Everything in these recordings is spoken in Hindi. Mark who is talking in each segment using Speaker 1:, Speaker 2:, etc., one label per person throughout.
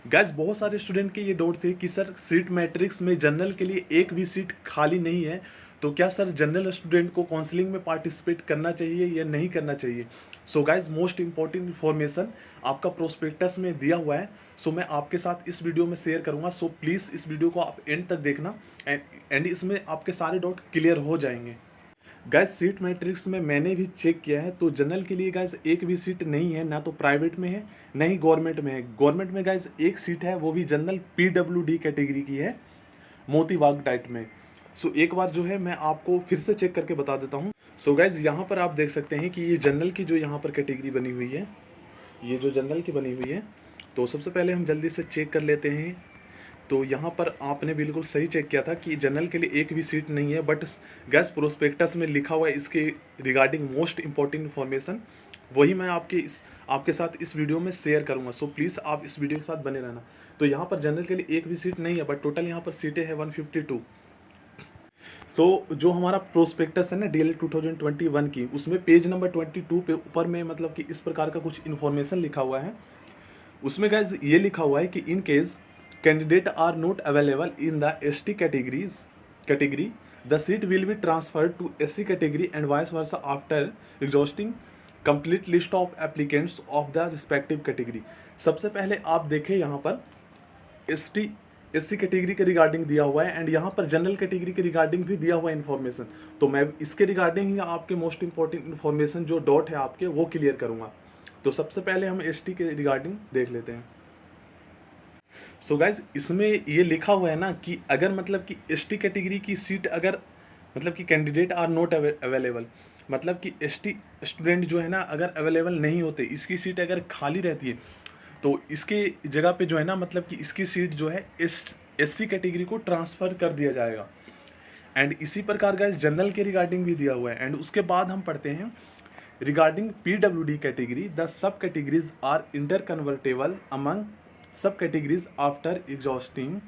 Speaker 1: गैस बहुत सारे स्टूडेंट के ये डाउट थे कि सर सीट मैट्रिक्स में जनरल के लिए एक भी सीट खाली नहीं है, तो क्या सर जनरल स्टूडेंट को काउंसलिंग में पार्टिसिपेट करना चाहिए या नहीं करना चाहिए। So guys most important information आपका प्रोस्पेक्टस में दिया हुआ है। सो मैं आपके साथ इस वीडियो में शेयर करूंगा। सो प्लीज़ इस वीडियो को आप एंड तक देखना एंड इसमें आपके सारे डाउट क्लियर हो जाएंगे। गैस सीट मैट्रिक्स में मैंने भी चेक किया है, तो जनरल के लिए गैस एक भी सीट नहीं है, ना तो प्राइवेट में है ना ही गवर्नमेंट में है। गवर्नमेंट में गैस एक सीट है, वो भी जनरल पीडब्ल्यूडी कैटेगरी की है, मोती बाग डाइट में। सो एक बार जो है मैं आपको फिर से चेक करके बता देता हूँ। सो गैस यहाँ पर आप देख सकते हैं कि ये जनरल की जो यहाँ पर कैटेगरी बनी हुई है, ये जो जनरल की बनी हुई है, तो सबसे पहले हम जल्दी से चेक कर लेते हैं। तो यहाँ पर आपने बिल्कुल सही चेक किया था कि जनरल के लिए एक भी सीट नहीं है, बट गैस प्रोस्पेक्टस में लिखा हुआ है इसके रिगार्डिंग मोस्ट इंपॉर्टेंट इन्फॉर्मेशन, वही मैं आपके साथ इस वीडियो में शेयर करूँगा। सो प्लीज़ आप इस वीडियो के साथ बने रहना। तो यहाँ पर जनरल के लिए एक भी सीट नहीं है, बट टोटल यहाँ पर सीटें हैं 152। सो जो हमारा प्रोस्पेक्टस है ना DL 2021 की, उसमें पेज नंबर 22 पे ऊपर में मतलब कि इस प्रकार का कुछ इन्फॉर्मेशन लिखा हुआ है। उसमें गैस ये लिखा हुआ है कि in case candidate are not available in the ST category the seat will be transferred to SC category and vice versa after exhausting complete list of applicants of the respective category. सबसे पहले आप देखें यहाँ पर SC कैटेगरी के रिगार्डिंग दिया हुआ है एंड यहाँ पर जनरल कैटेगरी के रिगार्डिंग भी दिया हुआ है इन्फॉर्मेशन। तो मैं इसके रिगार्डिंग ही आपके मोस्ट इंपॉर्टेंट इन्फॉर्मेशन जो डॉट है आपके वो क्लियर करूँगा। तो सबसे पहले हम ST के रिगार्डिंग देख लेते हैं। सो गाइज इसमें ये लिखा हुआ है ना कि अगर मतलब कि ST कैटेगरी की सीट अगर मतलब कि कैंडिडेट आर नॉट अवेलेबल, मतलब कि ST स्टूडेंट जो है ना अगर अवेलेबल नहीं होते, इसकी सीट अगर खाली रहती है, तो इसके जगह पे जो है ना मतलब कि इसकी सीट जो है SC कैटेगरी को ट्रांसफ़र कर दिया जाएगा। एंड इसी प्रकार गाइज जनरल के रिगार्डिंग भी दिया हुआ है। एंड उसके बाद हम पढ़ते हैं regarding PWD category the sub categories are interconvertible among sub categories after exhausting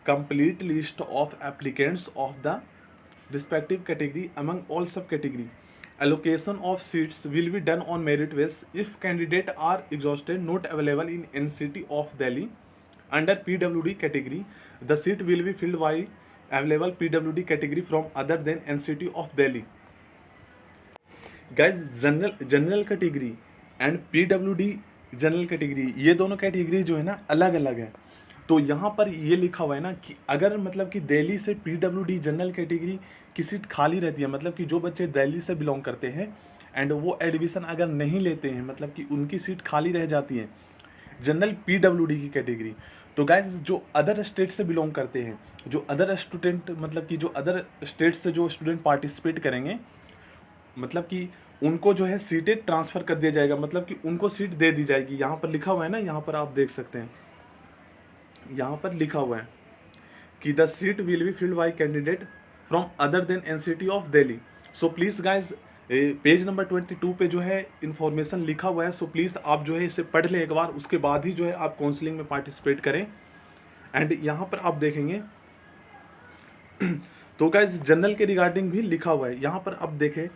Speaker 1: complete list of applicants of the respective category among all sub category. Allocation of seats will be done on merit basis if candidate are exhausted not available in NCT of Delhi under PWD category. The seat will be filled by available PWD category from other than NCT of Delhi. Guys general category and PWD general category, ये दोनों कैटेगरी जो है ना अलग अलग है। तो यहाँ पर ये लिखा हुआ है ना कि अगर मतलब कि दिल्ली से PWD जनरल कैटेगरी की सीट खाली रहती है, मतलब कि जो बच्चे दिल्ली से बिलोंग करते हैं एंड वो एडमिशन अगर नहीं लेते हैं, मतलब कि उनकी सीट खाली रह जाती है जनरल PWD की कैटेगरी। तो गाइज जो अदर स्टेट से बिलोंग करते हैं, जो अदर स्टूडेंट मतलब कि जो अदर स्टेट से जो स्टूडेंट पार्टिसिपेट करेंगे, मतलब कि उनको जो है सीटें ट्रांसफ़र कर दिया जाएगा, मतलब कि उनको सीट दे दी जाएगी। यहाँ पर लिखा हुआ है ना, यहाँ पर आप देख सकते हैं, यहाँ पर लिखा हुआ है कि the seat will be filled by candidate from other than NCT of Delhi. So please guys page number 22 पे जो है इन्फॉर्मेशन लिखा हुआ है। सो प्लीज़ आप जो है इसे पढ़ लें एक बार, उसके बाद ही जो है आप काउंसलिंग में पार्टिसिपेट करें। एंड यहाँ पर आप देखेंगे तो गाइज जनरल के रिगार्डिंग भी लिखा हुआ है। यहाँ पर आप देखें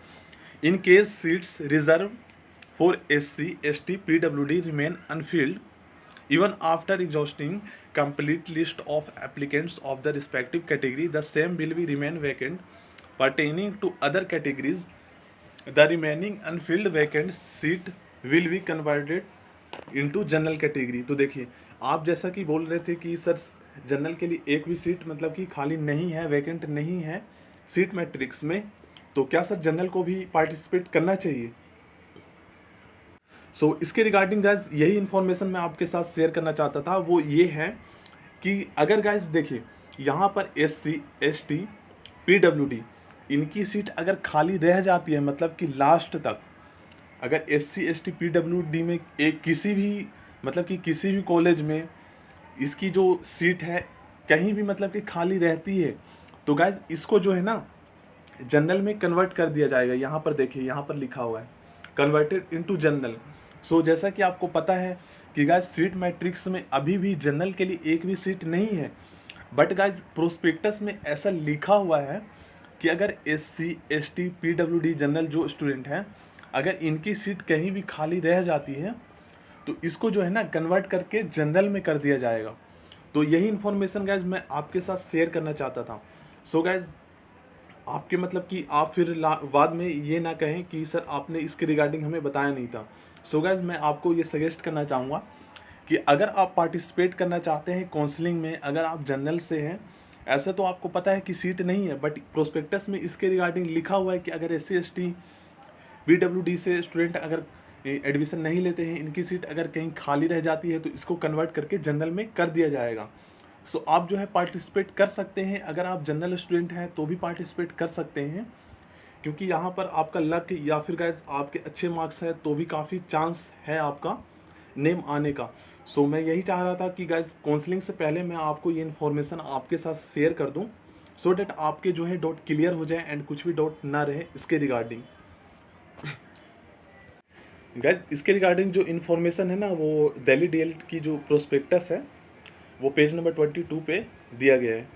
Speaker 1: in case seats reserve for SC ST PWD remain unfilled even after exhausting complete list of applicants of the respective category, the same will be remain vacant pertaining to other categories. The remaining unfilled vacant seat will be converted into general category। तो देखिए आप जैसा कि बोल रहे थे कि सर जनरल के लिए एक भी सीट मतलब कि खाली नहीं है, वैकेंट नहीं है सीट मैट्रिक्स में, तो क्या सर जनरल को भी पार्टिसिपेट करना चाहिए। सो इसके रिगार्डिंग गाइज यही इन्फॉर्मेशन मैं आपके साथ शेयर करना चाहता था। वो ये है कि अगर गाइज देखिए यहाँ पर SC ST PWD इनकी सीट अगर खाली रह जाती है, मतलब कि लास्ट तक अगर SC ST PWD में एक किसी भी मतलब कि किसी भी कॉलेज में इसकी जो सीट है कहीं भी मतलब कि खाली रहती है, तो गाइज इसको जो है ना जनरल में कन्वर्ट कर दिया जाएगा। यहाँ पर देखिए, यहाँ पर लिखा हुआ है कन्वर्टेड इनटू जनरल। सो जैसा कि आपको पता है कि गाइज सीट मैट्रिक्स में अभी भी जनरल के लिए एक भी सीट नहीं है, बट गाइज प्रोस्पेक्टस में ऐसा लिखा हुआ है कि अगर SC ST PWD जनरल जो स्टूडेंट हैं, अगर इनकी सीट कहीं भी खाली रह जाती है, तो इसको जो है ना कन्वर्ट करके जनरल में कर दिया जाएगा। तो यही इन्फॉर्मेशन गाइज मैं आपके साथ शेयर करना चाहता था। सो गाइज आपके मतलब कि आप फिर बाद में ये ना कहें कि सर आपने इसके रिगार्डिंग हमें बताया नहीं था। सो गाइज मैं आपको ये सजेस्ट करना चाहूँगा कि अगर आप पार्टिसिपेट करना चाहते हैं काउंसलिंग में, अगर आप जनरल से हैं, ऐसा तो आपको पता है कि सीट नहीं है, बट प्रोस्पेक्टस में इसके रिगार्डिंग लिखा हुआ है कि अगर SC ST PWD से स्टूडेंट अगर एडमिशन नहीं लेते हैं, इनकी सीट अगर कहीं खाली रह जाती है तो इसको कन्वर्ट करके जनरल में कर दिया जाएगा। सो आप जो है पार्टिसिपेट कर सकते हैं, अगर आप जनरल स्टूडेंट हैं तो भी पार्टिसिपेट कर सकते हैं, क्योंकि यहाँ पर आपका लक या फिर गाइज आपके अच्छे मार्क्स हैं तो भी काफ़ी चांस है आपका नेम आने का। सो मैं यही चाह रहा था कि गाइज काउंसलिंग से पहले मैं आपको ये इन्फॉर्मेशन आपके साथ शेयर कर दूँ, सो डैट आपके जो है डाउट क्लियर हो जाए एंड कुछ भी डाउट ना रहे इसके रिगार्डिंग। गाइज इसके रिगार्डिंग जो इन्फॉर्मेशन है ना, वो दिल्ली DL की जो प्रोस्पेक्टस है वो पेज नंबर 22 पे दिया गया है।